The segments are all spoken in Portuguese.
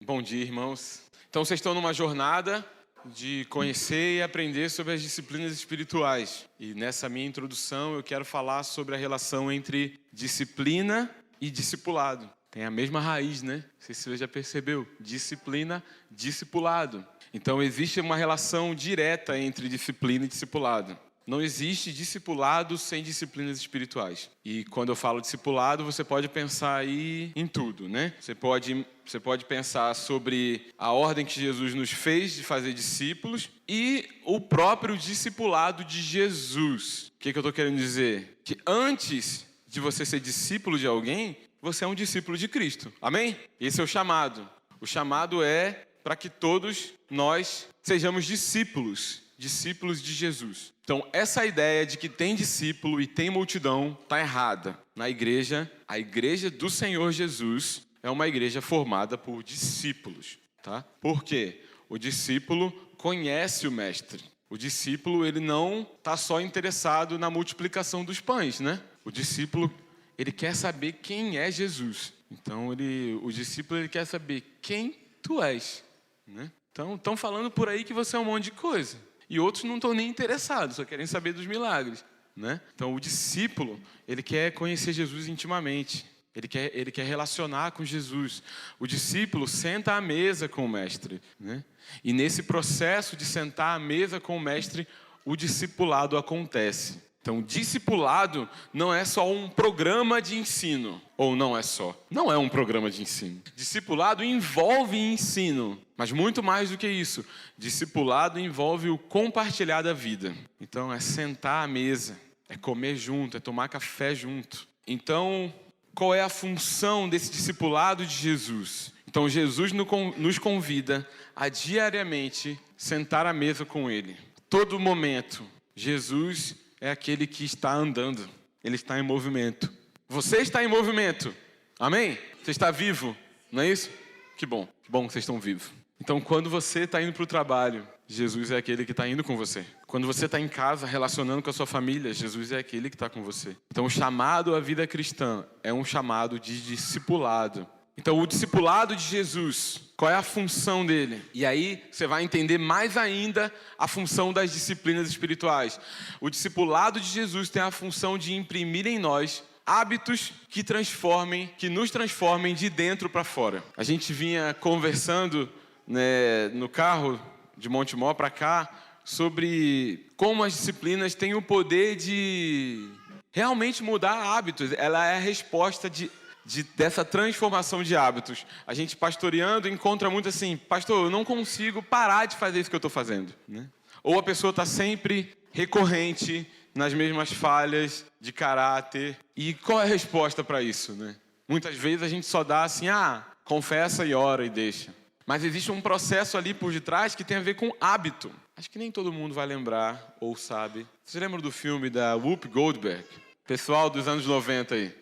Bom dia, irmãos. Então, vocês estão numa jornada de conhecer e aprender sobre as disciplinas espirituais. E nessa minha introdução, eu quero falar sobre a relação entre disciplina e discipulado. Tem a mesma raiz, né? Não sei se você já percebeu. Disciplina, discipulado. Então, existe uma relação direta entre disciplina e discipulado. Não existe discipulado sem disciplinas espirituais. E quando eu falo discipulado, você pode pensar aí em tudo, né? Você pode pensar sobre a ordem que Jesus nos fez de fazer discípulos e o próprio discipulado de Jesus. O que eu estou querendo dizer? Que antes de você ser discípulo de alguém, você é um discípulo de Cristo. Amém? Esse é o chamado. O chamado é para que todos nós sejamos discípulos de Jesus. Então, essa ideia de que tem discípulo e tem multidão está errada. Na igreja, a igreja do Senhor Jesus é uma igreja formada por discípulos, tá? Por quê? O discípulo conhece o mestre. O discípulo, ele não está só interessado na multiplicação dos pães, né? O discípulo, ele quer saber quem é Jesus. Então, o discípulo, ele quer saber quem tu és, né? Então, estão falando por aí que você é um monte de coisa. E outros não estão nem interessados, só querem saber dos milagres, né? Então, o discípulo, ele quer conhecer Jesus intimamente. Ele quer relacionar com Jesus. O discípulo senta à mesa com o mestre, né? E nesse processo de sentar à mesa com o mestre, o discipulado acontece. Então, discipulado não é só um programa de ensino. Ou não é só. Não é um programa de ensino. Discipulado envolve ensino. Mas muito mais do que isso. Discipulado envolve o compartilhar da vida. Então, é sentar à mesa. É comer junto. É tomar café junto. Então, qual é a função desse discipulado de Jesus? Então, Jesus nos convida a diariamente sentar à mesa com Ele. Todo momento, Jesus é aquele que está andando. Ele está em movimento. Você está em movimento. Amém? Você está vivo, não é isso? Que bom que vocês estão vivos. Então, quando você está indo para o trabalho, Jesus é aquele que está indo com você. Quando você está em casa, relacionando com a sua família, Jesus é aquele que está com você. Então, o chamado à vida cristã é um chamado de discipulado. Então, o discipulado de Jesus, qual é a função dele? E aí, você vai entender mais ainda a função das disciplinas espirituais. O discipulado de Jesus tem a função de imprimir em nós hábitos que nos transformem de dentro para fora. A gente vinha conversando, né, no carro de Montemor para cá sobre como as disciplinas têm o poder de realmente mudar hábitos. Ela é a resposta dessa transformação de hábitos. A gente pastoreando encontra muito assim: pastor, eu não consigo parar de fazer isso que eu estou fazendo, né? Ou a pessoa está sempre recorrente nas mesmas falhas de caráter. E qual é a resposta para isso, né? Muitas vezes a gente só dá assim: confessa e ora e deixa. Mas existe um processo ali por detrás que tem a ver com hábito. Acho que nem todo mundo vai lembrar ou sabe. Vocês lembram do filme da Whoopi Goldberg? Pessoal dos anos 90 aí.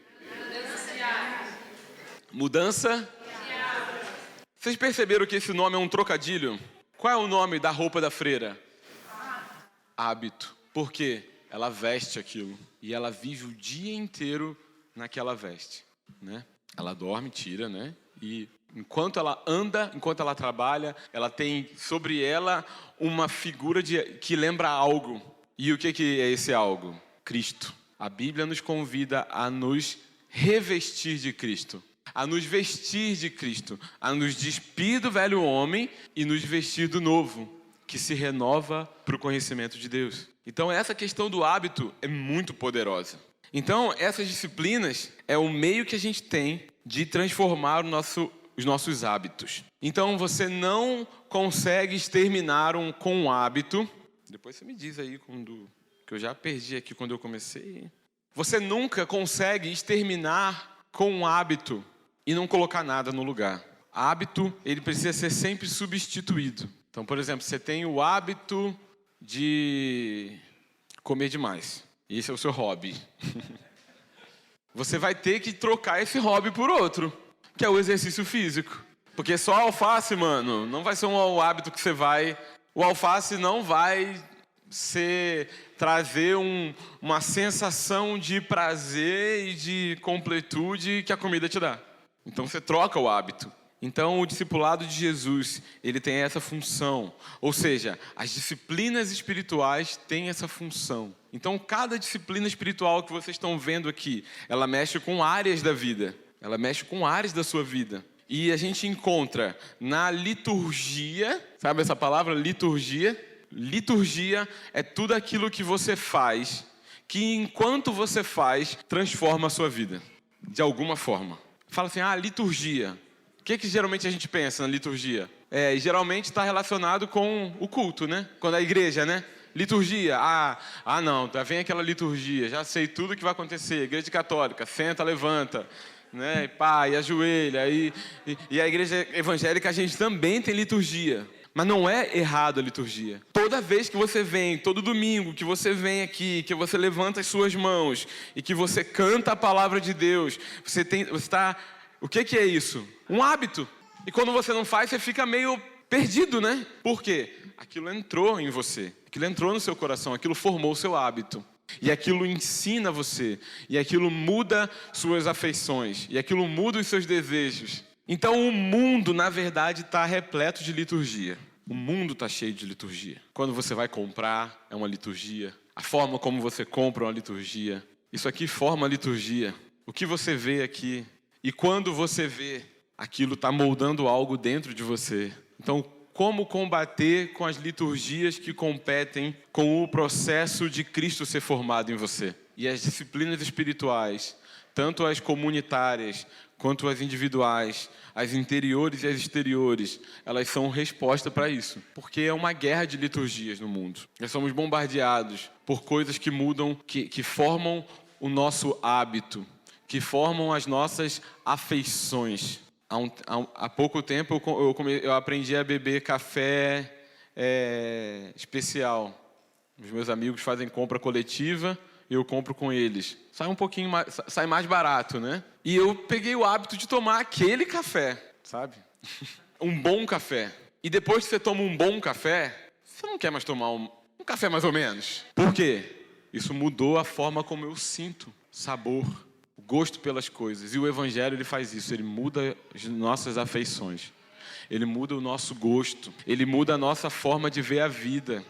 Mudança? Vocês perceberam que esse nome é um trocadilho? Qual é o nome da roupa da freira? Hábito. Por quê? Ela veste aquilo. E ela vive o dia inteiro naquela veste, né? Ela dorme, tira, né? E enquanto ela anda, enquanto ela trabalha, ela tem sobre ela uma figura que lembra algo. E o que é esse algo? Cristo. A Bíblia nos convida a nos revestir de Cristo. A nos vestir de Cristo, a nos despir do velho homem e nos vestir do novo, que se renova para o conhecimento de Deus. Então, essa questão do hábito é muito poderosa. Então, essas disciplinas é o meio que a gente tem de transformar os nossos hábitos. Então, você não consegue exterminar com um hábito. Depois você me diz aí, que eu já perdi aqui quando eu comecei. Você nunca consegue exterminar com um hábito e não colocar nada no lugar. Hábito, ele precisa ser sempre substituído. Então, por exemplo, você tem o hábito de comer demais. Esse é o seu hobby. Você vai ter que trocar esse hobby por outro, que é o exercício físico. Porque só alface, mano, não vai ser um hábito que você vai... O alface não vai trazer uma sensação de prazer e de completude que a comida te dá. Então você troca o hábito. Então, o discipulado de Jesus, ele tem essa função. Ou seja, as disciplinas espirituais têm essa função. Então, cada disciplina espiritual que vocês estão vendo aqui, ela mexe com áreas da vida. Ela mexe com áreas da sua vida. E a gente encontra na liturgia, sabe essa palavra, liturgia? Liturgia é tudo aquilo que você faz, que enquanto você faz, transforma a sua vida, de alguma forma. Fala assim, liturgia. O que geralmente a gente pensa na liturgia? Geralmente está relacionado com o culto, né? Quando a igreja, né? Liturgia, não, vem aquela liturgia, já sei tudo o que vai acontecer. Igreja católica, senta, levanta, né? E ajoelha. E a igreja evangélica, a gente também tem liturgia. Mas não é errado a liturgia. Toda vez que você vem, todo domingo que você vem aqui, que você levanta as suas mãos e que você canta a palavra de Deus, você está... O que é isso? Um hábito. E quando você não faz, você fica meio perdido, né? Por quê? Aquilo entrou em você. Aquilo entrou no seu coração. Aquilo formou o seu hábito. E aquilo ensina você. E aquilo muda suas afeições. E aquilo muda os seus desejos. Então o mundo, na verdade, está repleto de liturgia. O mundo está cheio de liturgia. Quando você vai comprar, é uma liturgia. A forma como você compra é uma liturgia. Isso aqui forma a liturgia. O que você vê aqui... E quando você vê, aquilo está moldando algo dentro de você. Então, como combater com as liturgias que competem com o processo de Cristo ser formado em você? E as disciplinas espirituais, tanto as comunitárias, quanto as individuais, as interiores e as exteriores, elas são resposta para isso. Porque é uma guerra de liturgias no mundo. Nós somos bombardeados por coisas que mudam, que formam o nosso hábito, que formam as nossas afeições. Há pouco tempo eu aprendi a beber café especial. Os meus amigos fazem compra coletiva e eu compro com eles. Sai um pouquinho mais, sai mais barato, né? E eu peguei o hábito de tomar aquele café, sabe? Um bom café. E depois que você toma um bom café, você não quer mais tomar um café mais ou menos. Por quê? Isso mudou a forma como eu sinto sabor, gosto pelas coisas. E o Evangelho, ele faz isso. Ele muda as nossas afeições. Ele muda o nosso gosto. Ele muda a nossa forma de ver a vida.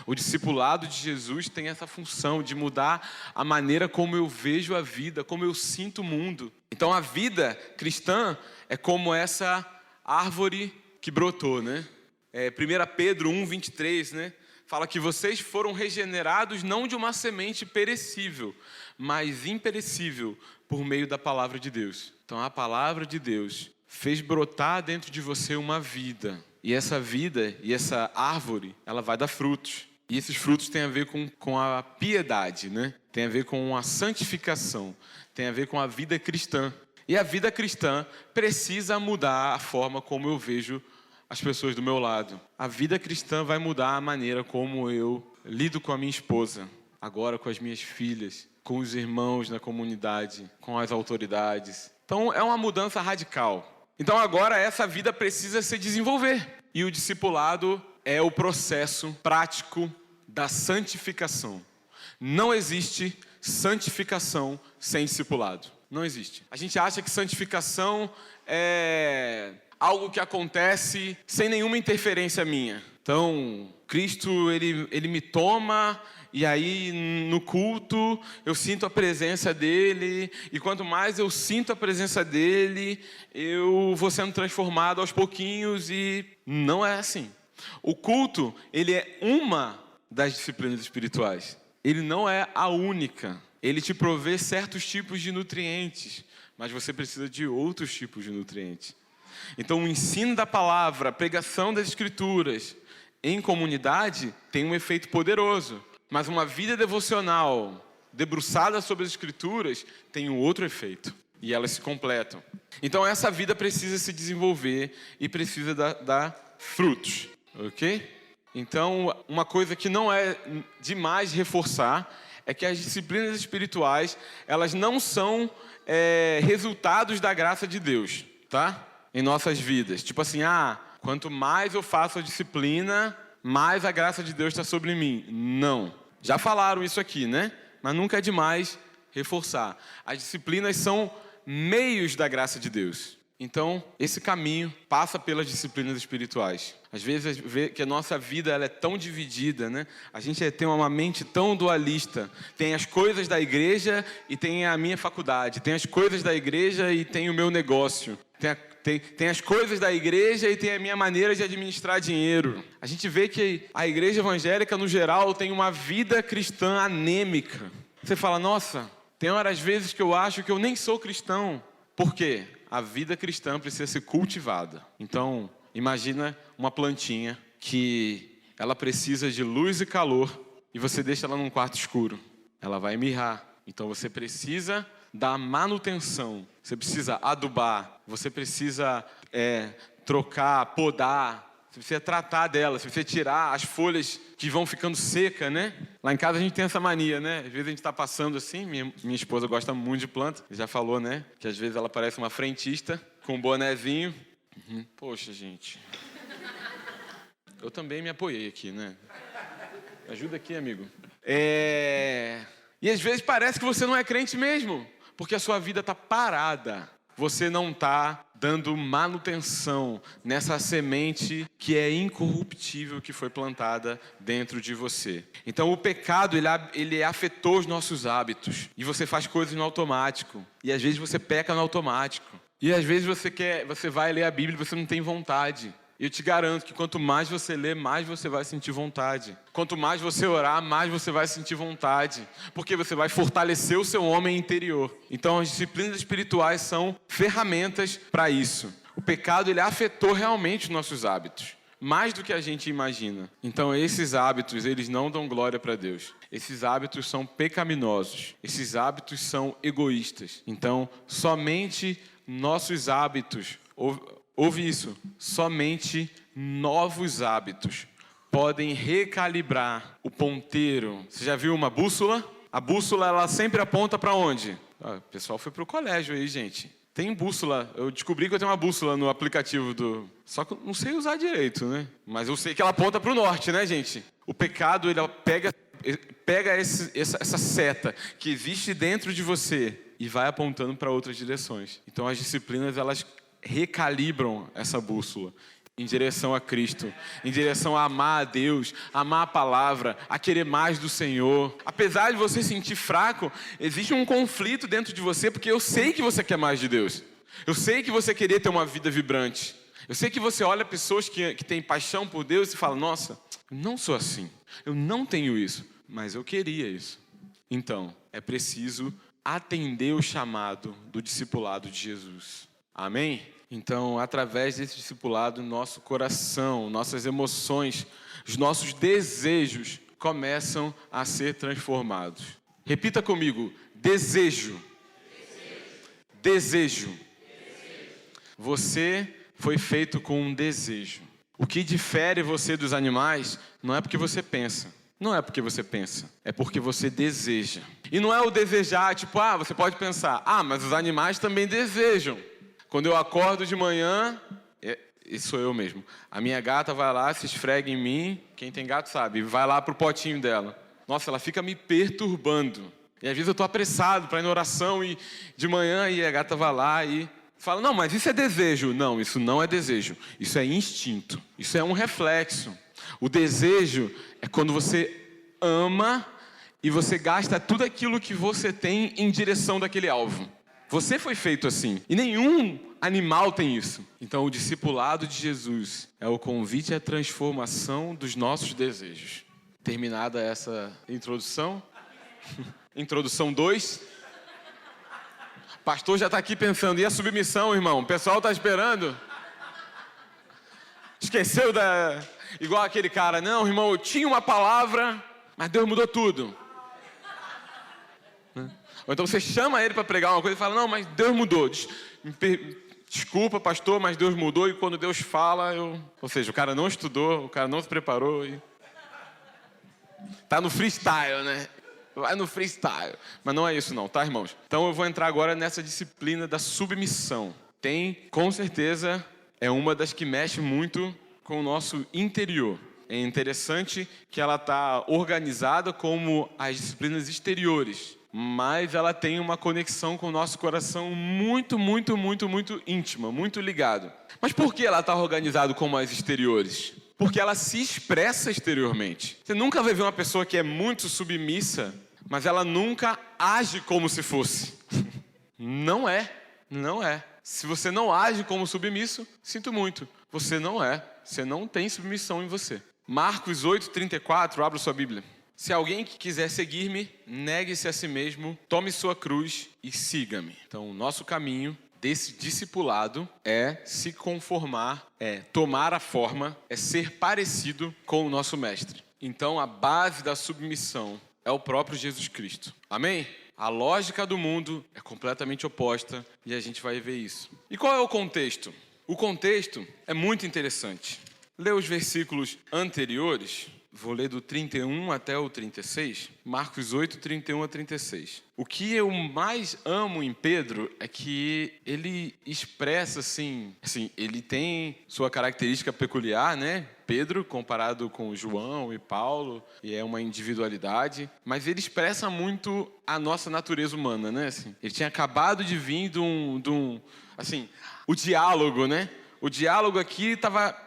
O discipulado de Jesus tem essa função de mudar a maneira como eu vejo a vida, como eu sinto o mundo. Então, a vida cristã é como essa árvore que brotou, né? 1 Pedro 1:23, né? Fala que vocês foram regenerados não de uma semente perecível, mas imperecível, por meio da palavra de Deus. Então, a palavra de Deus fez brotar dentro de você uma vida. E essa vida e essa árvore, ela vai dar frutos. E esses frutos têm a ver com a piedade, né? Tem a ver com a santificação. Tem a ver com a vida cristã. E a vida cristã precisa mudar a forma como eu vejo as pessoas do meu lado. A vida cristã vai mudar a maneira como eu lido com a minha esposa, agora com as minhas filhas, com os irmãos na comunidade, com as autoridades. Então, é uma mudança radical. Então, agora, essa vida precisa se desenvolver. E o discipulado é o processo prático da santificação. Não existe santificação sem discipulado. Não existe. A gente acha que santificação é algo que acontece sem nenhuma interferência minha. Então, Cristo, ele me toma, e aí no culto eu sinto a presença dele, e quanto mais eu sinto a presença dele, eu vou sendo transformado aos pouquinhos, e não é assim. O culto, ele é uma das disciplinas espirituais. Ele não é a única. Ele te provê certos tipos de nutrientes, mas você precisa de outros tipos de nutrientes. Então, o ensino da palavra, a pregação das escrituras em comunidade tem um efeito poderoso. Mas uma vida devocional debruçada sobre as escrituras tem um outro efeito. E elas se completam. Então, essa vida precisa se desenvolver e precisa dar frutos. Ok? Então, uma coisa que não é demais reforçar é que as disciplinas espirituais, elas não são resultados da graça de Deus, tá? Em nossas vidas. Tipo assim, quanto mais eu faço a disciplina, mais a graça de Deus está sobre mim. Não. Já falaram isso aqui, né? Mas nunca é demais reforçar. As disciplinas são meios da graça de Deus. Então, esse caminho passa pelas disciplinas espirituais. Às vezes, vê que a nossa vida ela é tão dividida, né? A gente tem uma mente tão dualista. Tem as coisas da igreja e tem a minha faculdade. Tem as coisas da igreja e tem o meu negócio. Tem as coisas da igreja e tem a minha maneira de administrar dinheiro. A gente vê que a igreja evangélica, no geral, tem uma vida cristã anêmica. Você fala, nossa, tem horas, às vezes, que eu acho que eu nem sou cristão. Por quê? A vida cristã precisa ser cultivada. Então, imagina uma plantinha que ela precisa de luz e calor e você deixa ela num quarto escuro. Ela vai mirrar. Então, você precisa dar manutenção. Você precisa adubar. Você precisa trocar, podar. Você precisa tratar dela. Você precisa tirar as folhas que vão ficando secas, né? Lá em casa a gente tem essa mania, né? Às vezes a gente está passando assim, minha esposa gosta muito de planta, já falou, né? Que às vezes ela parece uma frentista, com um bonezinho. Poxa, gente. Eu também me apoiei aqui, né? Me ajuda aqui, amigo. E às vezes parece que você não é crente mesmo, porque a sua vida está parada. Você não está dando manutenção nessa semente que é incorruptível, que foi plantada dentro de você. Então o pecado, ele afetou os nossos hábitos. E você faz coisas no automático. E às vezes você peca no automático. E às vezes você vai ler a Bíblia e você não tem vontade. E eu te garanto que quanto mais você lê, mais você vai sentir vontade. Quanto mais você orar, mais você vai sentir vontade. Porque você vai fortalecer o seu homem interior. Então as disciplinas espirituais são ferramentas para isso. O pecado, ele afetou realmente os nossos hábitos. Mais do que a gente imagina. Então esses hábitos, eles não dão glória para Deus. Esses hábitos são pecaminosos. Esses hábitos são egoístas. Então somente nossos hábitos... Ouve isso, somente novos hábitos podem recalibrar o ponteiro. Você já viu uma bússola? A bússola, ela sempre aponta para onde? O pessoal foi para o colégio aí, gente. Tem bússola, eu descobri que eu tenho uma bússola no aplicativo do... Só que eu não sei usar direito, né? Mas eu sei que ela aponta para o norte, né, gente? O pecado, ele pega essa seta que existe dentro de você e vai apontando para outras direções. Então as disciplinas, elas recalibram essa bússola em direção a Cristo, em direção a amar a Deus, a amar a palavra, a querer mais do Senhor. Apesar de você sentir fraco, existe um conflito dentro de você, porque eu sei que você quer mais de Deus. Eu sei que você queria ter uma vida vibrante. Eu sei que você olha pessoas que têm paixão por Deus e fala, nossa, eu não sou assim, eu não tenho isso, mas eu queria isso. Então, é preciso atender o chamado do discipulado de Jesus. Amém? Então, através desse discipulado, nosso coração, nossas emoções, os nossos desejos começam a ser transformados. Repita comigo, desejo. Desejo. Você foi feito com um desejo. O que difere você dos animais não é porque você pensa. Não é porque você pensa, é porque você deseja. E não é o desejar, tipo, você pode pensar, mas os animais também desejam. Quando eu acordo de manhã, isso sou eu mesmo. A minha gata vai lá, se esfrega em mim, quem tem gato sabe, vai lá pro potinho dela. Nossa, ela fica me perturbando. E às vezes eu estou apressado para ir na oração e de manhã e a gata vai lá e fala, não, mas isso é desejo. Não, isso não é desejo, isso é instinto, isso é um reflexo. O desejo é quando você ama e você gasta tudo aquilo que você tem em direção daquele alvo. Você foi feito assim. E nenhum animal tem isso. Então, o discipulado de Jesus é o convite à transformação dos nossos desejos. Terminada essa introdução. Introdução 2. Pastor já está aqui pensando, e a submissão, irmão? O pessoal está esperando? Esqueceu da... Igual aquele cara, não, irmão, eu tinha uma palavra, mas Deus mudou tudo. Ou então você chama ele para pregar uma coisa e fala, não, mas Deus mudou. Desculpa, pastor, mas Deus mudou. E quando Deus fala, Ou seja, o cara não estudou, o cara não se preparou. Tá no freestyle, né? Vai no freestyle. Mas não é isso não, tá, irmãos? Então eu vou entrar agora nessa disciplina da submissão. Com certeza, é uma das que mexe muito com o nosso interior. É interessante que ela está organizada como as disciplinas exteriores. mas ela tem uma conexão com o nosso coração muito íntima, muito ligado. Mas por que ela está organizada como as exteriores? Porque ela se expressa exteriormente. Você nunca vai ver uma pessoa que é muito submissa, mas ela nunca age como se fosse. Não é. Se você não age como submisso, sinto muito. Você não tem submissão em você. Marcos 8:34, abra sua Bíblia. Se alguém que quiser seguir-me, negue-se a si mesmo, tome sua cruz e siga-me. Então, o nosso caminho desse discipulado é se conformar, é tomar a forma, é ser parecido com o nosso mestre. Então, a base da submissão é o próprio Jesus Cristo. Amém? A lógica do mundo é completamente oposta e a gente vai ver isso. E qual é o contexto? O contexto é muito interessante. Lê os versículos anteriores. Vou ler do 31 até o 36, Marcos 8, 31 a 36. O que eu mais amo em Pedro é que ele expressa assim, ele tem sua característica peculiar, né? Pedro, comparado com João e Paulo, e é uma individualidade, mas ele expressa muito a nossa natureza humana, né? Assim, ele tinha acabado de vir de um o diálogo, né? O diálogo aqui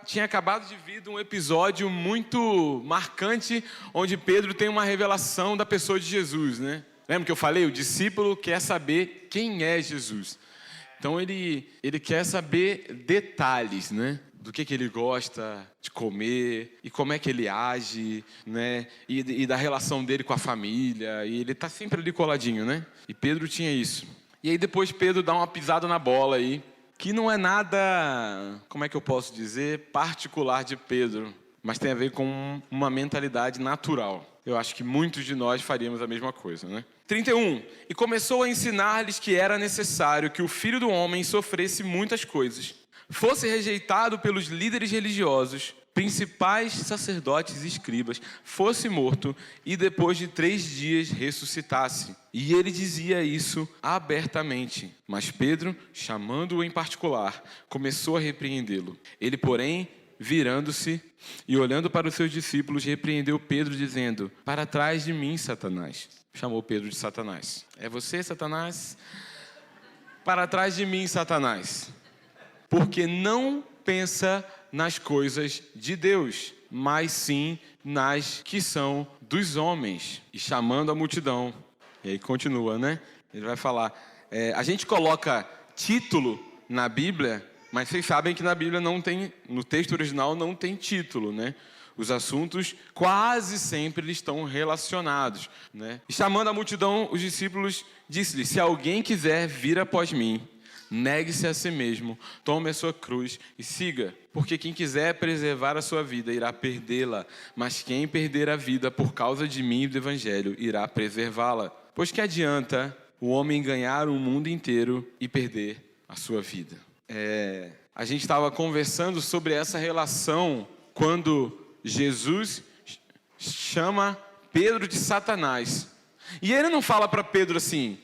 tinha acabado de vir de um episódio muito marcante, onde Pedro tem uma revelação da pessoa de Jesus, né? Lembra que eu falei? O discípulo quer saber quem é Jesus. Então ele quer saber detalhes, né? Do que ele gosta de comer, e como é que ele age, né? E da relação dele com a família, e ele está sempre ali coladinho, né? E Pedro tinha isso. E aí depois Pedro dá uma pisada na bola aí, que não é nada, como é que eu posso dizer, particular de Pedro, mas tem a ver com uma mentalidade natural. Eu acho que muitos de nós faríamos a mesma coisa, né? 31. E começou a ensinar-lhes que era necessário que o Filho do Homem sofresse muitas coisas, fosse rejeitado pelos líderes religiosos, principais sacerdotes e escribas, fosse morto e depois de 3 dias ressuscitasse. E ele dizia isso abertamente. Mas Pedro, chamando-o em particular, começou a repreendê-lo. Ele, porém, virando-se e olhando para os seus discípulos, repreendeu Pedro, dizendo: para trás de mim, Satanás. Chamou Pedro de Satanás. É você, Satanás? Para trás de mim, Satanás. Porque não pensa nas coisas de Deus, mas sim nas que são dos homens. E chamando a multidão. E aí continua, né? Ele vai falar. A gente coloca título na Bíblia, mas vocês sabem que na Bíblia não tem, no texto original não tem título, né? Os assuntos quase sempre estão relacionados, né? E chamando a multidão, os discípulos disse-lhe: se alguém quiser vir após mim, negue-se a si mesmo, tome a sua cruz e siga. Porque quem quiser preservar a sua vida irá perdê-la, mas quem perder a vida por causa de mim e do Evangelho irá preservá-la. Pois que adianta o homem ganhar o mundo inteiro e perder a sua vida? A gente estava conversando sobre essa relação quando Jesus chama Pedro de Satanás. E ele não fala para Pedro assim,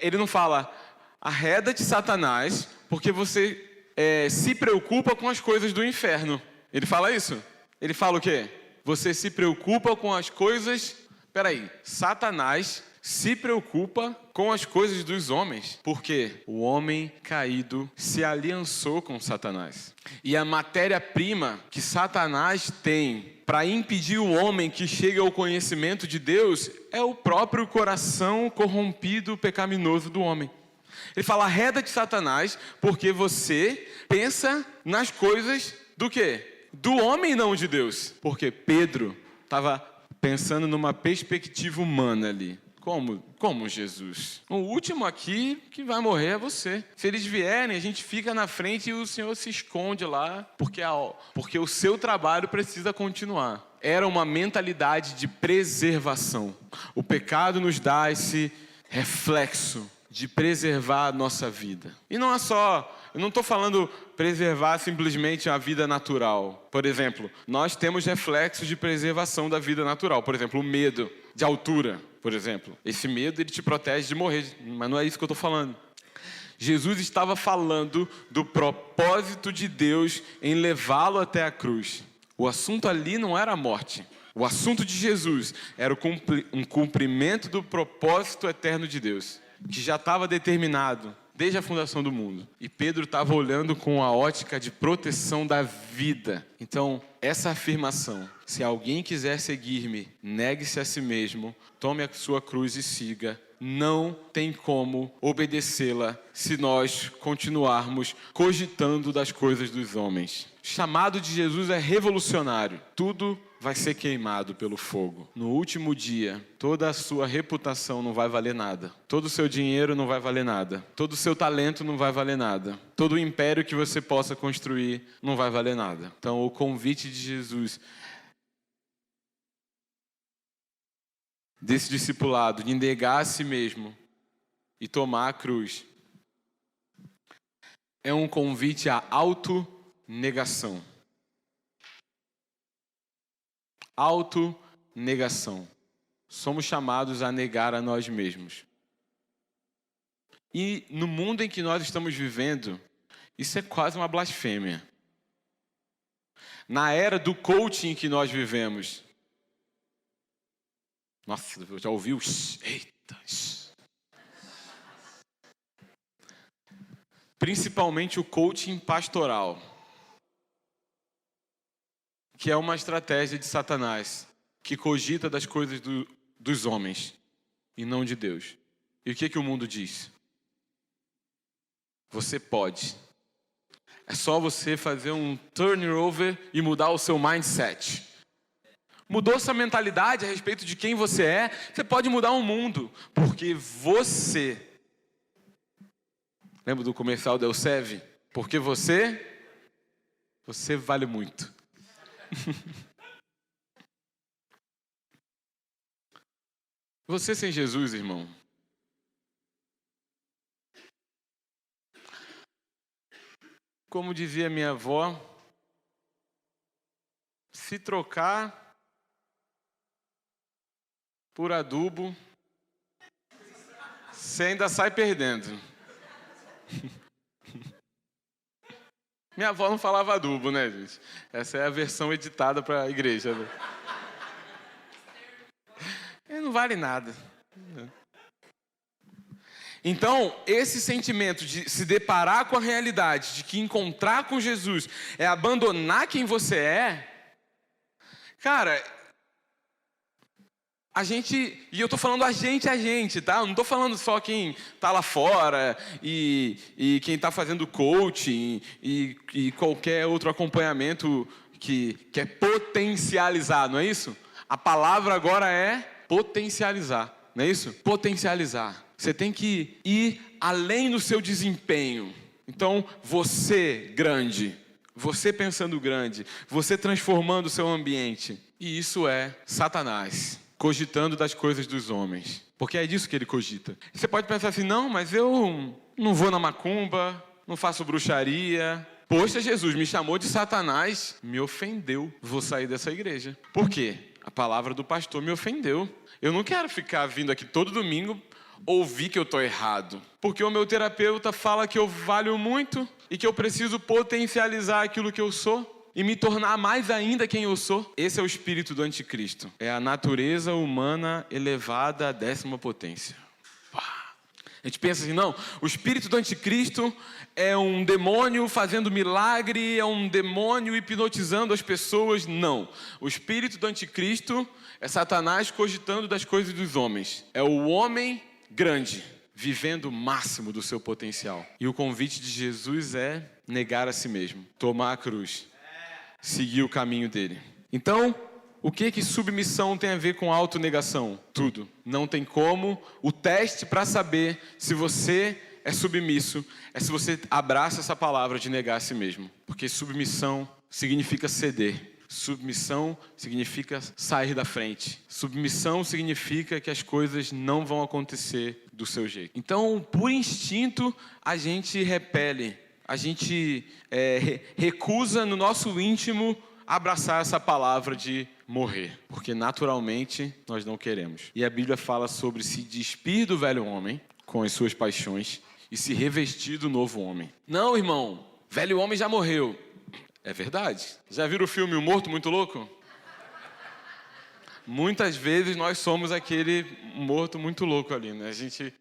ele não fala: arreda-te, Satanás, porque você se preocupa com as coisas do inferno. Ele fala isso? Ele fala o quê? Você se preocupa com as coisas... Satanás se preocupa com as coisas dos homens, porque o homem caído se aliançou com Satanás. E a matéria-prima que Satanás tem para impedir o homem que chegue ao conhecimento de Deus é o próprio coração corrompido, pecaminoso do homem. Ele fala: arreda-te, Satanás, porque você pensa nas coisas do quê? Do homem, não de Deus. Porque Pedro estava pensando numa perspectiva humana ali. Como Jesus? O último aqui que vai morrer é você. Se eles vierem, a gente fica na frente e o Senhor se esconde lá, porque o seu trabalho precisa continuar. Era uma mentalidade de preservação. O pecado nos dá esse reflexo de preservar a nossa vida. E não é só... Eu não estou falando preservar simplesmente a vida natural. Por exemplo, nós temos reflexos de preservação da vida natural. Por exemplo, o medo de altura, por exemplo. Esse medo, ele te protege de morrer, mas não é isso que eu estou falando. Jesus estava falando do propósito de Deus em levá-lo até a cruz. O assunto ali não era a morte. O assunto de Jesus era um cumprimento do propósito eterno de Deus, que já estava determinado desde a fundação do mundo. E Pedro estava olhando com a ótica de proteção da vida. Então, essa afirmação, se alguém quiser seguir-me, negue-se a si mesmo, tome a sua cruz e siga, não tem como obedecê-la se nós continuarmos cogitando das coisas dos homens. O chamado de Jesus é revolucionário. Tudo vai ser queimado pelo fogo. No último dia, toda a sua reputação não vai valer nada. Todo o seu dinheiro não vai valer nada. Todo o seu talento não vai valer nada. Todo o império que você possa construir não vai valer nada. Então, o convite de Jesus desse discipulado, de negar a si mesmo e tomar a cruz, é um convite à autonegação. Autonegação. Somos chamados a negar a nós mesmos. E no mundo em que nós estamos vivendo, isso é quase uma blasfêmia. Na era do coaching que nós vivemos, nossa, eu já ouvi o eita. Principalmente o coaching pastoral, que é uma estratégia de Satanás, que cogita das coisas dos homens e não de Deus. E o que o mundo diz? Você pode. É só você fazer um turnover e mudar o seu mindset. Mudou sua mentalidade a respeito de quem você é, você pode mudar o mundo, porque você... Lembra do comercial da Elsev? Porque você vale muito. Você sem Jesus, irmão, como dizia minha avó, se trocar por adubo, você ainda sai perdendo. Minha avó não falava adubo, né, gente? Essa é a versão editada para a igreja. Né? Não vale nada. Então, esse sentimento de se deparar com a realidade, de que encontrar com Jesus é abandonar quem você é, cara, e eu tô falando a gente, tá? Eu não tô falando só quem tá lá fora e quem tá fazendo coaching e qualquer outro acompanhamento que é potencializar, não é isso? A palavra agora é potencializar, não é isso? Potencializar. Você tem que ir além do seu desempenho. Então, você grande, você pensando grande, você transformando o seu ambiente. E isso é Satanás, cogitando das coisas dos homens. Porque é disso que ele cogita. Você pode pensar assim, não, mas eu não vou na macumba, não faço bruxaria. Poxa, Jesus me chamou de Satanás, me ofendeu. Vou sair dessa igreja. Por quê? A palavra do pastor me ofendeu. Eu não quero ficar vindo aqui todo domingo ouvir que eu estou errado. Porque o meu terapeuta fala que eu valho muito e que eu preciso potencializar aquilo que eu sou e me tornar mais ainda quem eu sou. Esse é o espírito do anticristo. É a natureza humana elevada à 10ª potência. A gente pensa assim, não, o espírito do anticristo é um demônio fazendo milagre, é um demônio hipnotizando as pessoas. Não, o espírito do anticristo é Satanás cogitando das coisas dos homens. É o homem grande, vivendo o máximo do seu potencial. E o convite de Jesus é negar a si mesmo, tomar a cruz, seguir o caminho dele. Então, o que submissão tem a ver com autonegação? Tudo. Não tem como. O teste para saber se você é submisso é se você abraça essa palavra de negar a si mesmo. Porque submissão significa ceder. Submissão significa sair da frente. Submissão significa que as coisas não vão acontecer do seu jeito. Então, por instinto, a gente repele. A gente recusa no nosso íntimo abraçar essa palavra de morrer, porque naturalmente nós não queremos. E a Bíblia fala sobre se despir do velho homem com as suas paixões e se revestir do novo homem. Não, irmão, velho homem já morreu. É verdade. Já viram o filme O Morto Muito Louco? Muitas vezes nós somos aquele morto muito louco ali, né?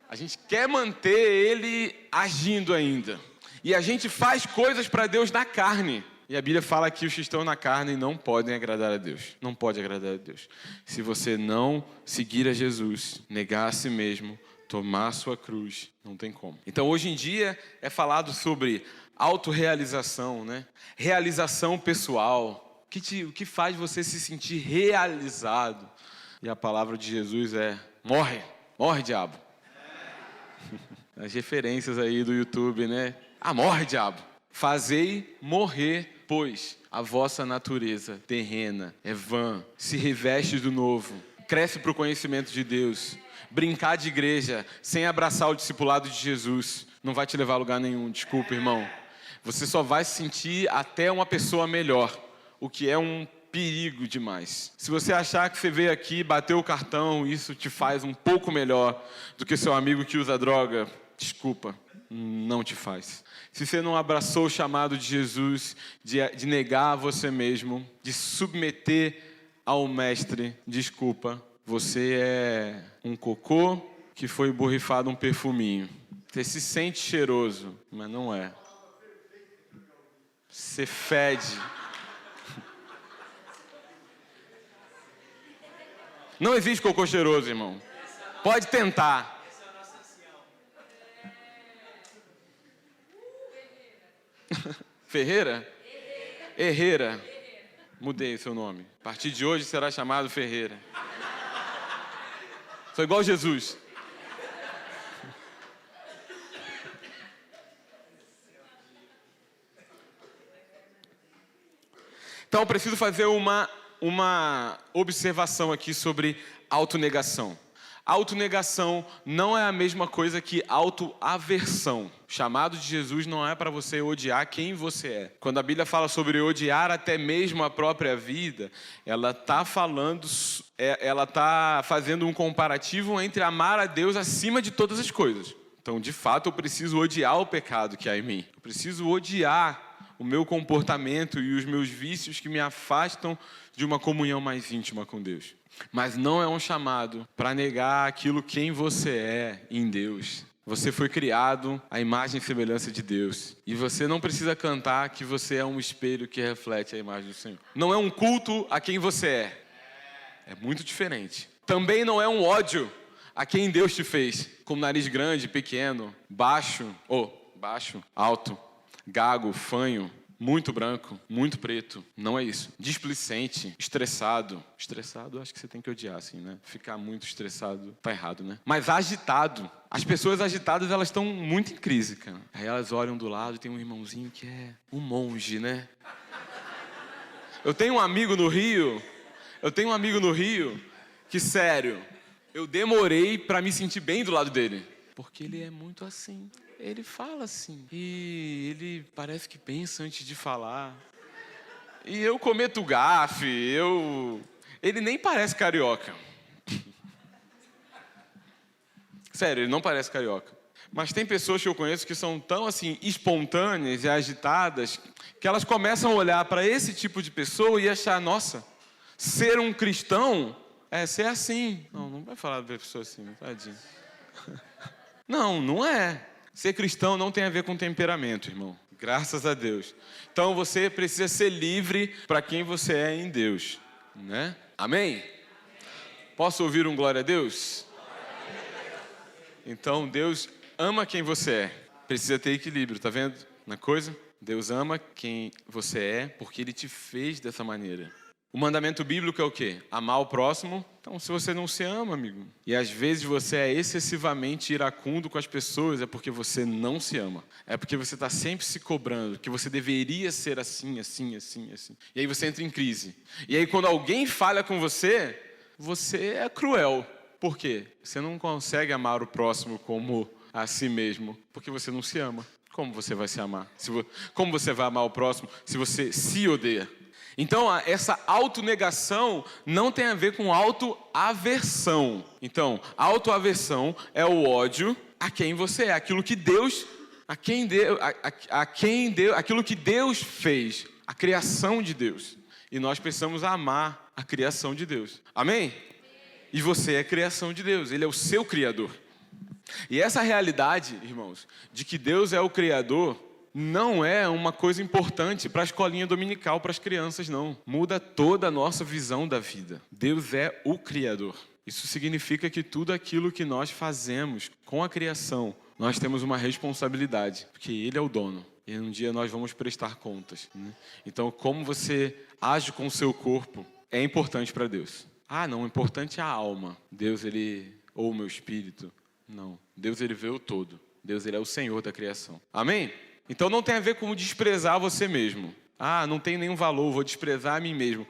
A gente quer manter ele agindo ainda. E a gente faz coisas para Deus na carne. E a Bíblia fala que os que estão na carne não podem agradar a Deus. Não pode agradar a Deus. Se você não seguir a Jesus, negar a si mesmo, tomar a sua cruz, não tem como. Então, hoje em dia, é falado sobre autorrealização, né? Realização pessoal. O que faz você se sentir realizado? E a palavra de Jesus é: morre, morre, diabo. As referências aí do YouTube, né? Morre, diabo. Fazei morrer, pois a vossa natureza terrena é vã, se reveste do novo, cresce para o conhecimento de Deus. Brincar de igreja sem abraçar o discipulado de Jesus não vai te levar a lugar nenhum, desculpa, irmão. Você só vai se sentir até uma pessoa melhor, o que é um perigo demais. Se você achar que você veio aqui, bateu o cartão, isso te faz um pouco melhor do que seu amigo que usa droga, desculpa, não te faz. Se você não abraçou o chamado de Jesus, de negar a você mesmo, de submeter ao mestre, desculpa, você é um cocô que foi borrifado um perfuminho. Você se sente cheiroso, mas não é. Você fede. Não existe cocô cheiroso, irmão. Pode tentar. Ferreira? Herrera. Mudei seu nome. A partir de hoje será chamado Ferreira. Sou igual Jesus. Então, eu preciso fazer uma observação aqui sobre autonegação. Autonegação não é a mesma coisa que autoaversão. O chamado de Jesus não é para você odiar quem você é. Quando a Bíblia fala sobre odiar até mesmo a própria vida, ela está fazendo um comparativo entre amar a Deus acima de todas as coisas. Então, de fato, eu preciso odiar o pecado que há em mim. Eu preciso odiar o meu comportamento e os meus vícios que me afastam de uma comunhão mais íntima com Deus. Mas não é um chamado para negar aquilo quem você é em Deus. Você foi criado à imagem e semelhança de Deus. E você não precisa cantar que você é um espelho que reflete a imagem do Senhor. Não é um culto a quem você é. É muito diferente. Também não é um ódio a quem Deus te fez. Como nariz grande, pequeno, baixo, alto, gago, fanho, muito branco, muito preto. Não é isso. Displicente, estressado. Estressado, acho que você tem que odiar, assim, né? Ficar muito estressado tá errado, né? Mas agitado. As pessoas agitadas, elas estão muito em crise, cara. Aí elas olham do lado e tem um irmãozinho que é um monge, né? Eu tenho um amigo no Rio que, sério, eu demorei pra me sentir bem do lado dele. Porque ele é muito assim. Ele fala assim. E ele parece que pensa antes de falar. E eu cometo gafe. Ele nem parece carioca. Sério, ele não parece carioca. Mas tem pessoas que eu conheço que são tão assim espontâneas e agitadas que elas começam a olhar para esse tipo de pessoa e achar, nossa, ser um cristão é ser assim. Não vai falar da pessoa assim, tadinho. Não é. Ser cristão não tem a ver com temperamento, irmão. Graças a Deus. Então você precisa ser livre para quem você é em Deus, né? Amém? Posso ouvir um glória a Deus? Então Deus ama quem você é. Precisa ter equilíbrio, tá vendo? Na coisa? Deus ama quem você é porque Ele te fez dessa maneira. O mandamento bíblico é o quê? Amar o próximo. Então, se você não se ama, amigo, e às vezes você é excessivamente iracundo com as pessoas, é porque você não se ama. É porque você está sempre se cobrando, que você deveria ser assim, assim, assim, assim. E aí você entra em crise. E aí quando alguém falha com você, você é cruel. Por quê? Você não consegue amar o próximo como a si mesmo, porque você não se ama. Como você vai se amar? Como você vai amar o próximo se você se odeia? Então, essa autonegação não tem a ver com autoaversão. Então, autoaversão é o ódio a quem você é, aquilo que Deus, aquilo que Deus fez, a criação de Deus. E nós precisamos amar a criação de Deus. Amém? E você é criação de Deus, Ele é o seu Criador. E essa realidade, irmãos, de que Deus é o Criador, não é uma coisa importante para a escolinha dominical, para as crianças, não. Muda toda a nossa visão da vida. Deus é o Criador. Isso significa que tudo aquilo que nós fazemos com a criação, nós temos uma responsabilidade, porque Ele é o dono. E um dia nós vamos prestar contas, né? Então, como você age com o seu corpo é importante para Deus. Ah, não, o importante é a alma. Deus, ou o meu espírito. Não, Deus, Ele vê o todo. Deus, Ele é o Senhor da criação. Amém? Então, não tem a ver com desprezar você mesmo. Ah, não tem nenhum valor, vou desprezar a mim mesmo.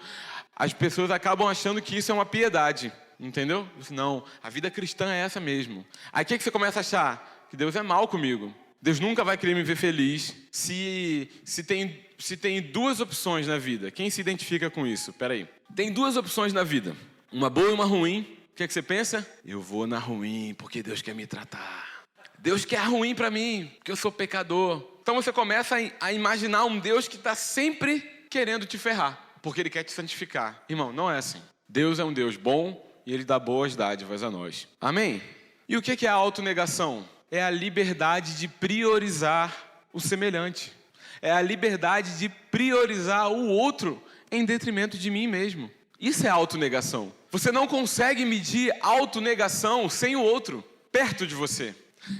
As pessoas acabam achando que isso é uma piedade, entendeu? Não, a vida cristã é essa mesmo. Aí, o que você começa a achar? Que Deus é mal comigo. Deus nunca vai querer me ver feliz. Se tem duas opções na vida, quem se identifica com isso? Peraí. Tem duas opções na vida, uma boa e uma ruim. O que você pensa? Eu vou na ruim porque Deus quer me tratar. Deus quer ruim para mim, porque eu sou pecador. Então você começa a imaginar um Deus que está sempre querendo te ferrar, porque Ele quer te santificar. Irmão, não é assim. Deus é um Deus bom e Ele dá boas dádivas a nós. Amém? E o que é a autonegação? É a liberdade de priorizar o semelhante. É a liberdade de priorizar o outro em detrimento de mim mesmo. Isso é autonegação. Você não consegue medir autonegação sem o outro perto de você.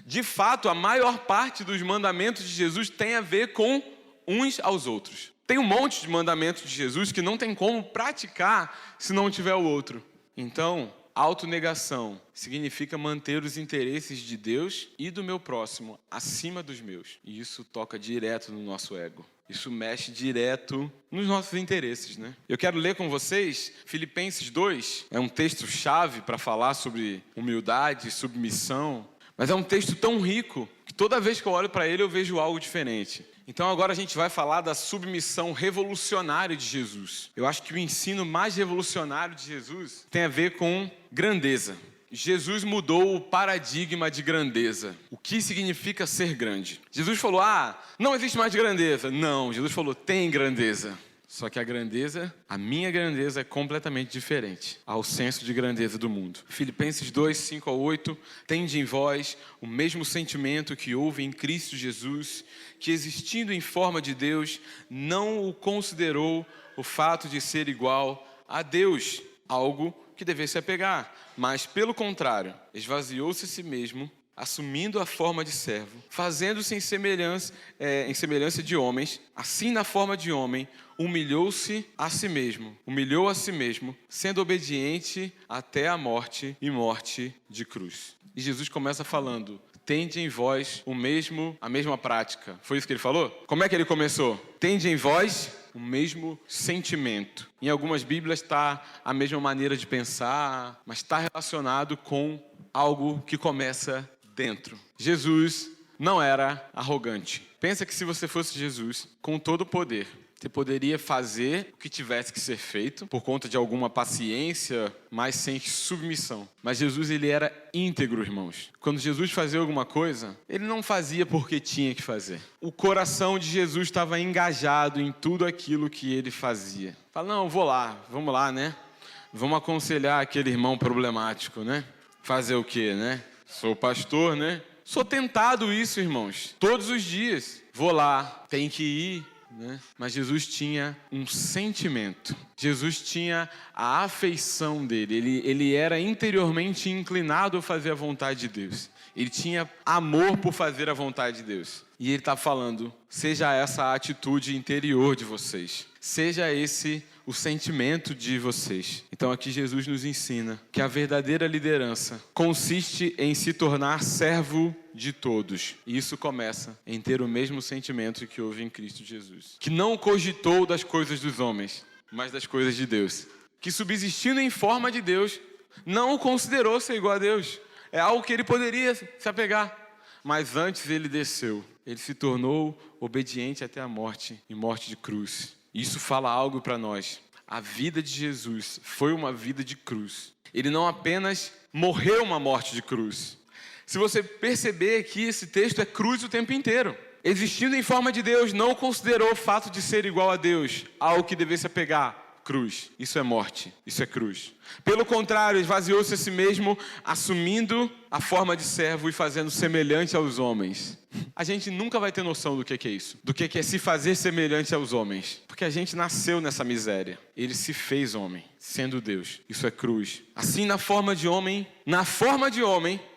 De fato, a maior parte dos mandamentos de Jesus tem a ver com uns aos outros. Tem um monte de mandamentos de Jesus que não tem como praticar se não tiver o outro. Então, autonegação significa manter os interesses de Deus e do meu próximo acima dos meus. E isso toca direto no nosso ego. Isso mexe direto nos nossos interesses, né? Eu quero ler com vocês Filipenses 2. É um texto-chave para falar sobre humildade e submissão. Mas é um texto tão rico que toda vez que eu olho para ele eu vejo algo diferente. Então agora a gente vai falar da submissão revolucionária de Jesus. Eu acho que o ensino mais revolucionário de Jesus tem a ver com grandeza. Jesus mudou o paradigma de grandeza. O que significa ser grande? Jesus falou, não existe mais grandeza. Não, Jesus falou, tem grandeza. Só que a minha grandeza é completamente diferente ao senso de grandeza do mundo. Filipenses 2, 5-8, tende em vós o mesmo sentimento que houve em Cristo Jesus, que existindo em forma de Deus, não o considerou o fato de ser igual a Deus, algo que devesse apegar, mas pelo contrário, esvaziou-se a si mesmo, assumindo a forma de servo, fazendo-se em semelhança de homens, assim na forma de homem, humilhou-se a si mesmo, sendo obediente até a morte e morte de cruz. E Jesus começa falando, tende em vós a mesma prática. Foi isso que ele falou? Como é que ele começou? Tende em vós o mesmo sentimento. Em algumas Bíblias está a mesma maneira de pensar, mas está relacionado com algo que começa dentro. Jesus não era arrogante. Pensa que se você fosse Jesus, com todo o poder, você poderia fazer o que tivesse que ser feito por conta de alguma paciência, mas sem submissão. Mas Jesus, ele era íntegro, irmãos. Quando Jesus fazia alguma coisa, ele não fazia porque tinha que fazer. O coração de Jesus estava engajado em tudo aquilo que ele fazia. Fala, não, vamos lá, né? Vamos aconselhar aquele irmão problemático, né? Fazer o quê, né? Sou pastor, né? Sou tentado isso, irmãos. Todos os dias. Vou lá, tem que ir, né? Mas Jesus tinha um sentimento. Jesus tinha a afeição dele. Ele era interiormente inclinado a fazer a vontade de Deus. Ele tinha amor por fazer a vontade de Deus. E ele está falando, seja essa a atitude interior de vocês. Seja esse o sentimento de vocês. Então aqui Jesus nos ensina que a verdadeira liderança consiste em se tornar servo de todos. E isso começa em ter o mesmo sentimento que houve em Cristo Jesus. Que não cogitou das coisas dos homens, mas das coisas de Deus. Que subsistindo em forma de Deus, não o considerou ser igual a Deus. É algo que ele poderia se apegar. Mas antes ele desceu. Ele se tornou obediente até a morte, e morte de cruz. Isso fala algo para nós. A vida de Jesus foi uma vida de cruz. Ele não apenas morreu uma morte de cruz. Se você perceber aqui, esse texto é cruz o tempo inteiro. Existindo em forma de Deus, não considerou o fato de ser igual a Deus, algo que devesse apegar. cruz. Isso é morte, isso é cruz. Pelo contrário, esvaziou-se a si mesmo, assumindo a forma de servo e fazendo semelhante aos homens. A gente nunca vai ter noção do que é isso, do que é se fazer semelhante aos homens, porque a gente nasceu nessa miséria. Ele se fez homem, sendo Deus. Isso é cruz. Assim, na forma de homem,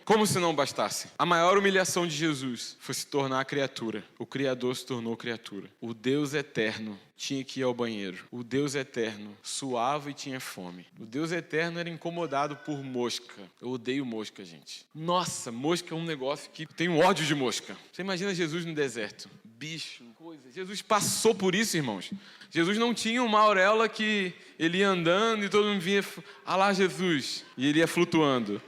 como se não bastasse. A maior humilhação de Jesus foi se tornar criatura. O Criador se tornou criatura. O Deus eterno tinha que ir ao banheiro. O Deus eterno suava e tinha fome. O Deus eterno era incomodado por mosca. Eu odeio mosca, gente. Nossa, mosca é um negócio que eu tenho ódio de mosca. Você imagina Jesus no deserto. Bicho, coisa. Jesus passou por isso, irmãos. Jesus não tinha uma auréola que ele ia andando e todo mundo vinha, ah lá Jesus, e ele ia flutuando.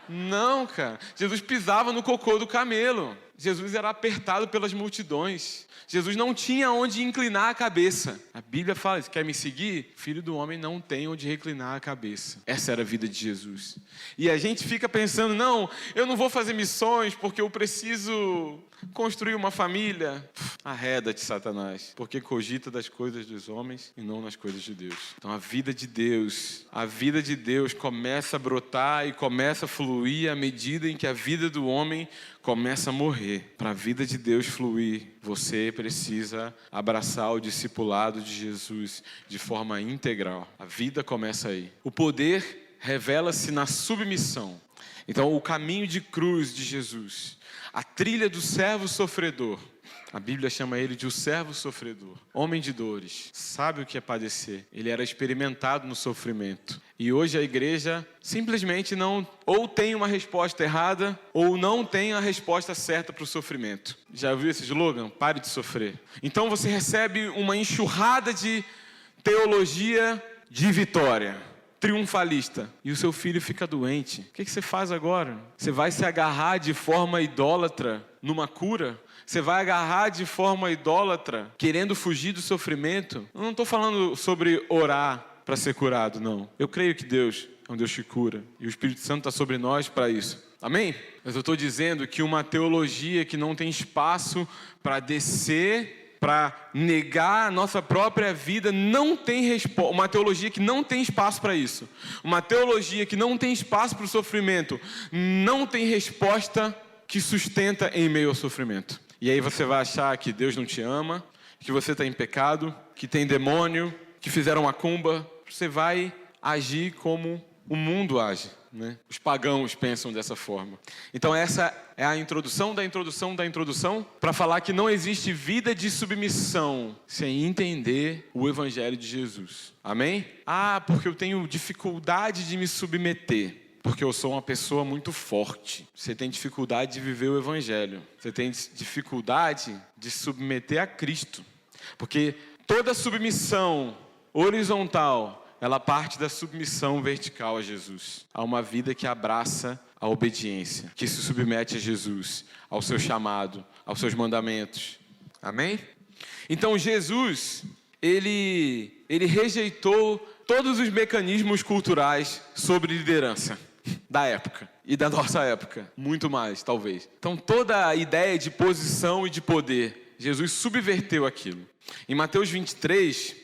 Não, cara. Jesus pisava no cocô do camelo. Jesus era apertado pelas multidões. Jesus não tinha onde inclinar a cabeça. A Bíblia fala, quer me seguir? Filho do homem não tem onde reclinar a cabeça. Essa era a vida de Jesus. E a gente fica pensando, não, eu não vou fazer missões porque eu preciso construir uma família. Arreda-te, Satanás, porque cogita das coisas dos homens e não nas coisas de Deus. Então a vida de Deus começa a brotar e começa a fluir à medida em que a vida do homem começa a morrer. Para a vida de Deus fluir, você precisa abraçar o discipulado de Jesus de forma integral. A vida começa aí. O poder revela-se na submissão. Então, o caminho de cruz de Jesus, a trilha do servo sofredor, a Bíblia chama ele de o servo sofredor, homem de dores, sabe o que é padecer. Ele era experimentado no sofrimento. E hoje a igreja simplesmente não, ou tem uma resposta errada, ou não tem a resposta certa para o sofrimento. Já viu esse slogan? Pare de sofrer. Então você recebe uma enxurrada de teologia de vitória, triunfalista, e o seu filho fica doente. O que você faz agora? Você vai se agarrar de forma idólatra numa cura? Você vai agarrar de forma idólatra, querendo fugir do sofrimento? Eu não estou falando sobre orar para ser curado, não. Eu creio que Deus é um Deus que cura, e o Espírito Santo está sobre nós para isso. Amém? Mas eu estou dizendo que uma teologia que não tem espaço para descer, para negar a nossa própria vida, não tem resposta. Uma teologia que não tem espaço para isso. Uma teologia que não tem espaço para o sofrimento, não tem resposta que sustenta em meio ao sofrimento. E aí você vai achar que Deus não te ama, que você está em pecado, que tem demônio, que fizeram macumba. Você vai agir como o mundo age, né? Os pagãos pensam dessa forma. Então essa é a introdução da introdução da introdução para falar que não existe vida de submissão sem entender o Evangelho de Jesus. Amém? Ah, porque eu tenho dificuldade de me submeter. Porque eu sou uma pessoa muito forte. Você tem dificuldade de viver o Evangelho. Você tem dificuldade de submeter a Cristo. Porque toda submissão horizontal, ela parte da submissão vertical a Jesus. A uma vida que abraça a obediência, que se submete a Jesus, ao seu chamado, aos seus mandamentos. Amém? Então Jesus, ele rejeitou todos os mecanismos culturais sobre liderança da época e da nossa época, muito mais, talvez. Então, toda a ideia de posição e de poder, Jesus subverteu aquilo. Em Mateus 23,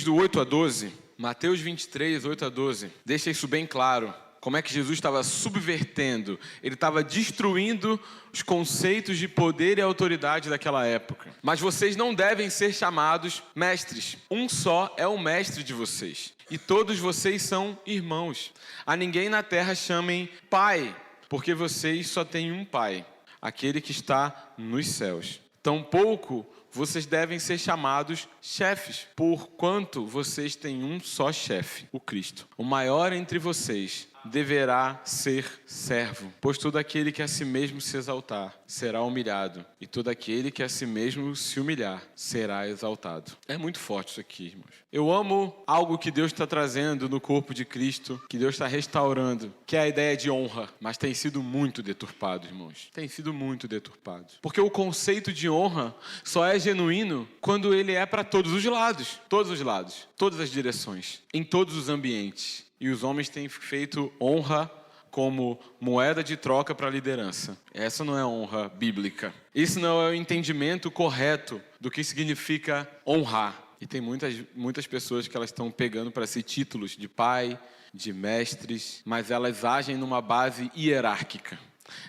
do 8 a 12, Mateus 23, 8 a 12, deixa isso bem claro. Como é que Jesus estava subvertendo, ele estava destruindo os conceitos de poder e autoridade daquela época. Mas vocês não devem ser chamados mestres. Um só é o mestre de vocês. E todos vocês são irmãos. A ninguém na terra chamem pai, porque vocês só têm um pai, aquele que está nos céus. Tampouco vocês devem ser chamados chefes, porquanto vocês têm um só chefe, o Cristo. O maior entre vocês deverá ser servo, pois todo aquele que a si mesmo se exaltar será humilhado, e todo aquele que a si mesmo se humilhar será exaltado. É muito forte isso aqui, irmãos. Eu amo algo que Deus está trazendo no corpo de Cristo, que Deus está restaurando, que é a ideia de honra, mas tem sido muito deturpado, irmãos. Tem sido muito deturpado. Porque o conceito de honra só é genuíno quando ele é para todos os lados, todas as direções, em todos os ambientes. E os homens têm feito honra como moeda de troca para a liderança. Essa não é honra bíblica. Isso não é o entendimento correto do que significa honrar. E tem muitas pessoas que elas estão pegando para si títulos de pai, de mestres, mas elas agem numa base hierárquica.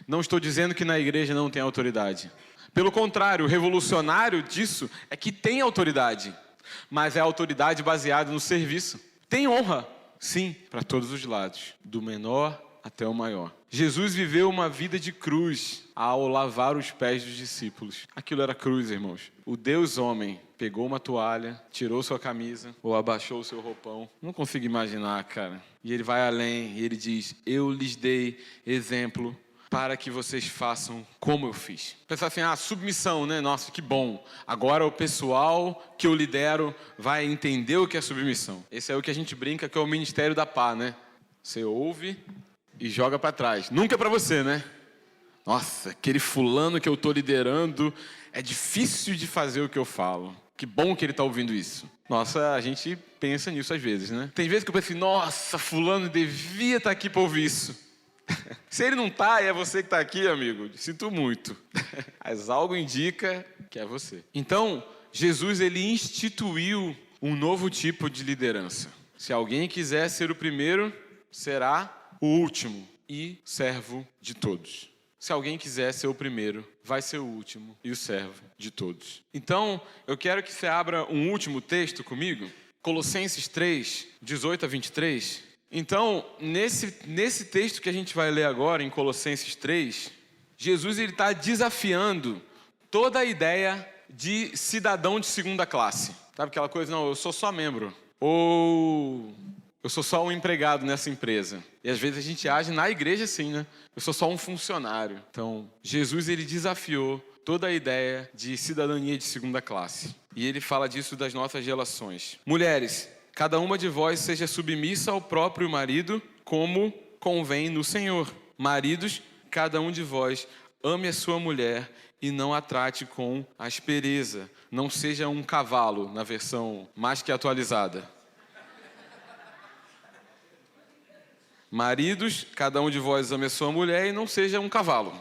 Não estou dizendo que na igreja não tem autoridade. Pelo contrário, o revolucionário disso é que tem autoridade, mas é autoridade baseada no serviço. Tem honra, sim, para todos os lados, do menor até o maior. Jesus viveu uma vida de cruz ao lavar os pés dos discípulos. Aquilo era cruz, irmãos. O Deus homem pegou uma toalha, tirou sua camisa ou abaixou o seu roupão. Não consigo imaginar, cara. E ele vai além e ele diz: eu lhes dei exemplo para que vocês façam como eu fiz. Pensar assim, submissão, né? Nossa, que bom. Agora o pessoal que eu lidero vai entender o que é submissão. Esse é o que a gente brinca que é o ministério da pá, né? Você ouve e joga para trás. Nunca é para você, né? Nossa, aquele fulano que eu estou liderando é difícil de fazer o que eu falo. Que bom que ele está ouvindo isso. Nossa, a gente pensa nisso às vezes, né? Tem vezes que eu penso assim, nossa, fulano devia estar aqui para ouvir isso. Se ele não está e é você que está aqui, amigo, sinto muito. Mas algo indica que é você. Então, Jesus ele instituiu um novo tipo de liderança. Se alguém quiser ser o primeiro, será o último e servo de todos. Se alguém quiser ser o primeiro, vai ser o último e o servo de todos. Então, eu quero que você abra um último texto comigo, Colossenses 3, 18 a 23. Então, nesse texto que a gente vai ler agora, em Colossenses 3, Jesus está desafiando toda a ideia de cidadão de segunda classe. Sabe aquela coisa, não, eu sou só membro. Ou eu sou só um empregado nessa empresa. E às vezes a gente age na igreja assim, né? Eu sou só um funcionário. Então, Jesus ele desafiou toda a ideia de cidadania de segunda classe. E ele fala disso das nossas relações. Mulheres, cada uma de vós seja submissa ao próprio marido, como convém no Senhor. Maridos, cada um de vós ame a sua mulher e não a trate com aspereza. Não seja um cavalo, na versão mais que atualizada. Maridos, cada um de vós ame a sua mulher e não seja um cavalo.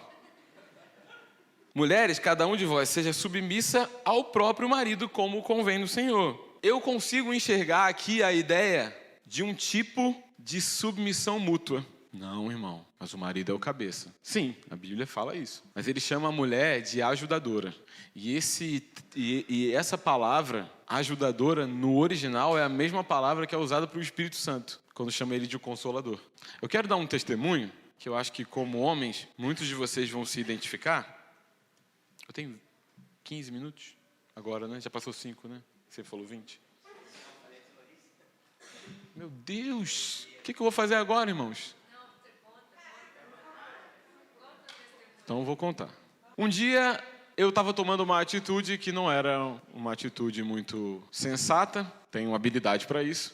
Mulheres, cada um de vós seja submissa ao próprio marido, como convém no Senhor. Eu consigo enxergar aqui a ideia de um tipo de submissão mútua. Não, irmão, mas o marido é o cabeça. Sim, a Bíblia fala isso. Mas ele chama a mulher de ajudadora. E essa palavra, ajudadora, no original é a mesma palavra que é usada para o Espírito Santo, quando chama ele de Consolador. Eu quero dar um testemunho, que eu acho que como homens, muitos de vocês vão se identificar. Eu tenho 15 minutos agora, né? Já passou 5, né? Você falou 20. Meu Deus! O que eu vou fazer agora, irmãos? Então eu vou contar. Um dia eu estava tomando uma atitude que não era uma atitude muito sensata. Tenho habilidade para isso.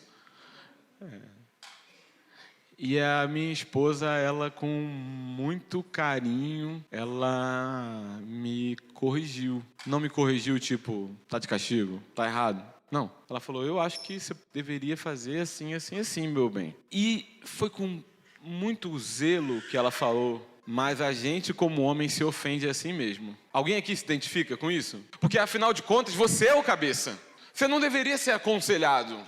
E a minha esposa, ela com muito carinho, ela me corrigiu. Não me corrigiu tipo, tá de castigo, tá errado. Não, ela falou, eu acho que você deveria fazer assim, assim, assim, meu bem. E foi com muito zelo que ela falou, mas a gente como homem se ofende assim mesmo. Alguém aqui se identifica com isso? Porque afinal de contas, você é o cabeça. Você não deveria ser aconselhado.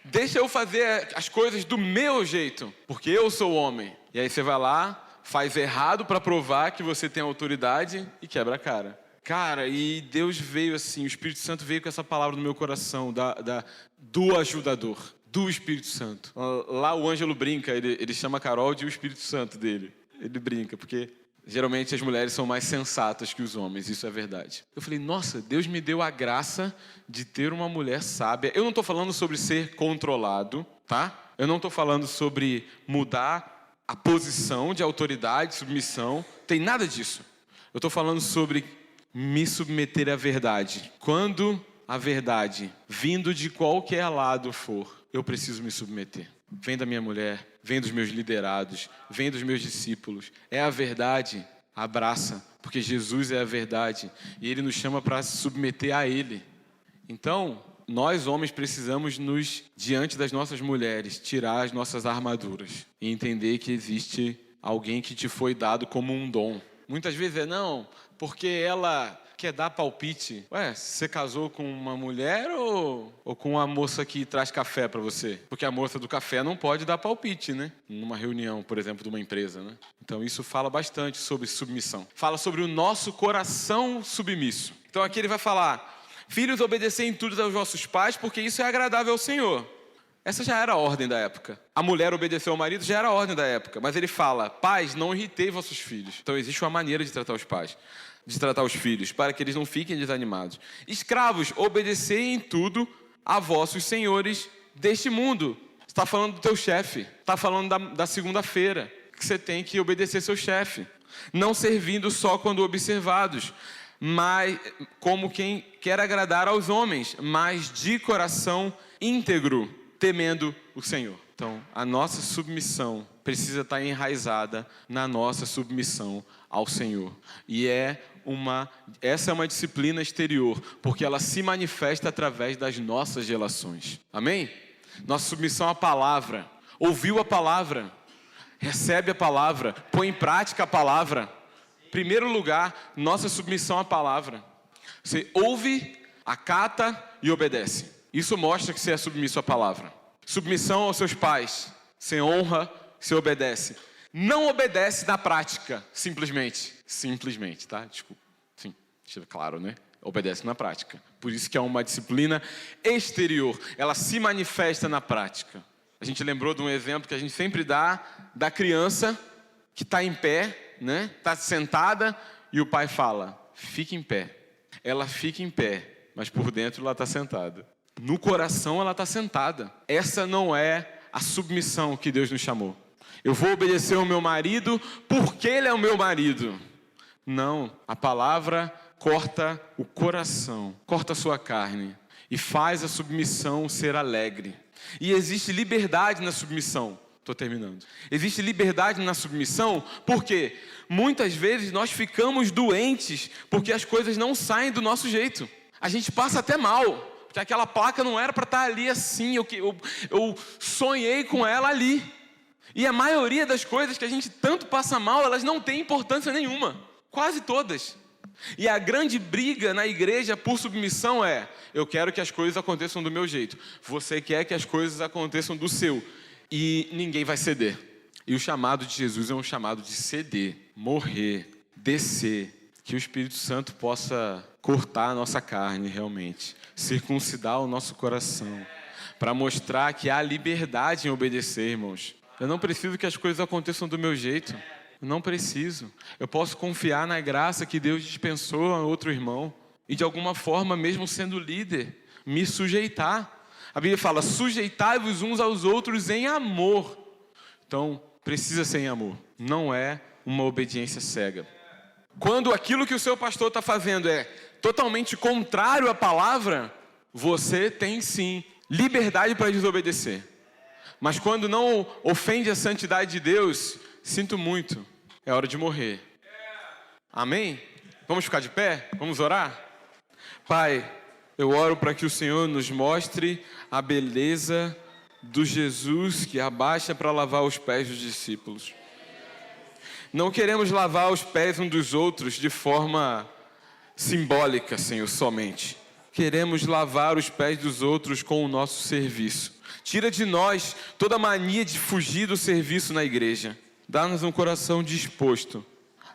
Deixa eu fazer as coisas do meu jeito, porque eu sou homem. E aí você vai lá, faz errado para provar que você tem autoridade e quebra a cara. Cara, e Deus veio assim, o Espírito Santo veio com essa palavra no meu coração, do ajudador, do Espírito Santo. Lá o Ângelo brinca, ele chama a Carol de o Espírito Santo dele. Ele brinca, porque geralmente as mulheres são mais sensatas que os homens, isso é verdade. Eu falei, nossa, Deus me deu a graça de ter uma mulher sábia. Eu não estou falando sobre ser controlado, tá? Eu não estou falando sobre mudar a posição de autoridade, submissão. Tem nada disso. Eu estou falando sobre me submeter à verdade. Quando a verdade, vindo de qualquer lado for, eu preciso me submeter. Vem da minha mulher, vem dos meus liderados, vem dos meus discípulos. É a verdade, abraça, porque Jesus é a verdade. E Ele nos chama para se submeter a Ele. Então, nós homens precisamos diante das nossas mulheres, tirar as nossas armaduras. E entender que existe alguém que te foi dado como um dom. Muitas vezes não, porque ela quer dar palpite. Ué, você casou com uma mulher ou com a moça que traz café para você? Porque a moça do café não pode dar palpite, né? Numa reunião, por exemplo, de uma empresa, né? Então isso fala bastante sobre submissão. Fala sobre o nosso coração submisso. Então aqui ele vai falar: filhos, obedecei em tudo aos vossos pais, porque isso é agradável ao Senhor. Essa já era a ordem da época. A mulher obedeceu ao marido, já era a ordem da época. Mas ele fala: pais, não irritei vossos filhos. Então existe uma maneira de tratar os pais, de tratar os filhos, para que eles não fiquem desanimados. Escravos, obedecei em tudo a vossos senhores deste mundo. Está falando do teu chefe. Está falando da segunda-feira, que você tem que obedecer seu chefe. Não servindo só quando observados, mas como quem quer agradar aos homens, mas de coração íntegro, temendo o Senhor. Então, a nossa submissão precisa estar enraizada na nossa submissão ao Senhor. E essa é uma disciplina exterior, porque ela se manifesta através das nossas relações. Amém? Nossa submissão à palavra. Ouviu a palavra, recebe a palavra, põe em prática a palavra. Primeiro lugar, nossa submissão à palavra. Você ouve, acata e obedece. Isso mostra que você é submisso à palavra. Submissão aos seus pais. Você honra, você obedece. Não obedece na prática, simplesmente. Simplesmente, tá? Desculpa. Sim, deixa claro, né? Obedece na prática. Por isso que é uma disciplina exterior. Ela se manifesta na prática. A gente lembrou de um exemplo que a gente sempre dá da criança que está em pé, né? Está sentada e o pai fala: fique em pé. Ela fica em pé, mas por dentro ela está sentada. No coração ela está sentada. Essa não é a submissão que Deus nos chamou. Eu vou obedecer ao meu marido porque ele é o meu marido. Não, a palavra corta o coração, corta a sua carne e faz a submissão ser alegre. E existe liberdade na submissão. Estou terminando. Existe liberdade na submissão porque muitas vezes nós ficamos doentes porque as coisas não saem do nosso jeito. A gente passa até mal. Porque aquela placa não era para estar ali assim, eu sonhei com ela ali. E a maioria das coisas que a gente tanto passa mal, elas não têm importância nenhuma. Quase todas. E a grande briga na igreja por submissão é: eu quero que as coisas aconteçam do meu jeito. Você quer que as coisas aconteçam do seu. E ninguém vai ceder. E o chamado de Jesus é um chamado de ceder, morrer, descer. Que o Espírito Santo possa cortar a nossa carne realmente, circuncidar o nosso coração, para mostrar que há liberdade em obedecer, irmãos. Eu não preciso que as coisas aconteçam do meu jeito. Eu não preciso. Eu posso confiar na graça que Deus dispensou a outro irmão e de alguma forma, mesmo sendo líder, me sujeitar. A Bíblia fala: sujeitai-vos uns aos outros em amor. Então, precisa ser em amor. Não é uma obediência cega. Quando aquilo que o seu pastor está fazendo é totalmente contrário à palavra, você tem sim liberdade para desobedecer. Mas quando não ofende a santidade de Deus, sinto muito, é hora de morrer. Amém? Vamos ficar de pé? Vamos orar? Pai, eu oro para que o Senhor nos mostre a beleza do Jesus que abaixa para lavar os pés dos discípulos. Não queremos lavar os pés uns dos outros de forma simbólica, Senhor, somente. Queremos lavar os pés dos outros com o nosso serviço. Tira de nós toda mania de fugir do serviço na igreja. Dá-nos um coração disposto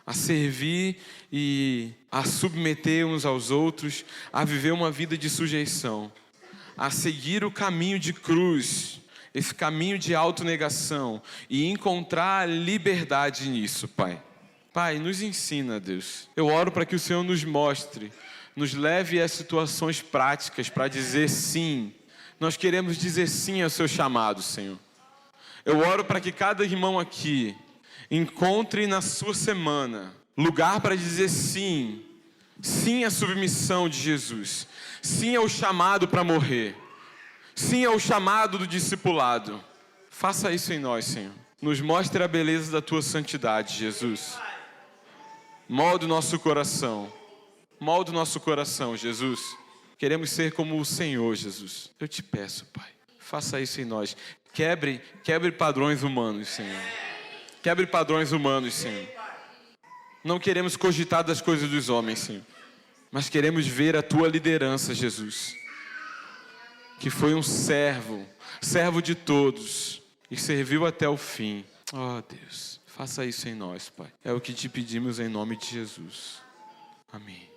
a servir e a submeter uns aos outros, a viver uma vida de sujeição, a seguir o caminho de cruz, esse caminho de autonegação e encontrar liberdade nisso, Pai. Pai, nos ensina, Deus. Eu oro para que o Senhor nos mostre, nos leve a situações práticas para dizer sim. Nós queremos dizer sim ao seu chamado, Senhor. Eu oro para que cada irmão aqui encontre na sua semana lugar para dizer sim. Sim à submissão de Jesus. Sim ao chamado para morrer. Sim ao chamado do discipulado. Faça isso em nós, Senhor. Nos mostre a beleza da tua santidade, Jesus. Molde o nosso coração. Molde o nosso coração, Jesus. Queremos ser como o Senhor, Jesus. Eu te peço, Pai. Faça isso em nós. Quebre padrões humanos, Senhor. Quebre padrões humanos, Senhor. Não queremos cogitar das coisas dos homens, Senhor. mas queremos ver a tua liderança, Jesus, que foi um servo de todos e serviu até o fim. Oh, Deus, faça isso em nós, Pai. É o que te pedimos em nome de Jesus. Amém.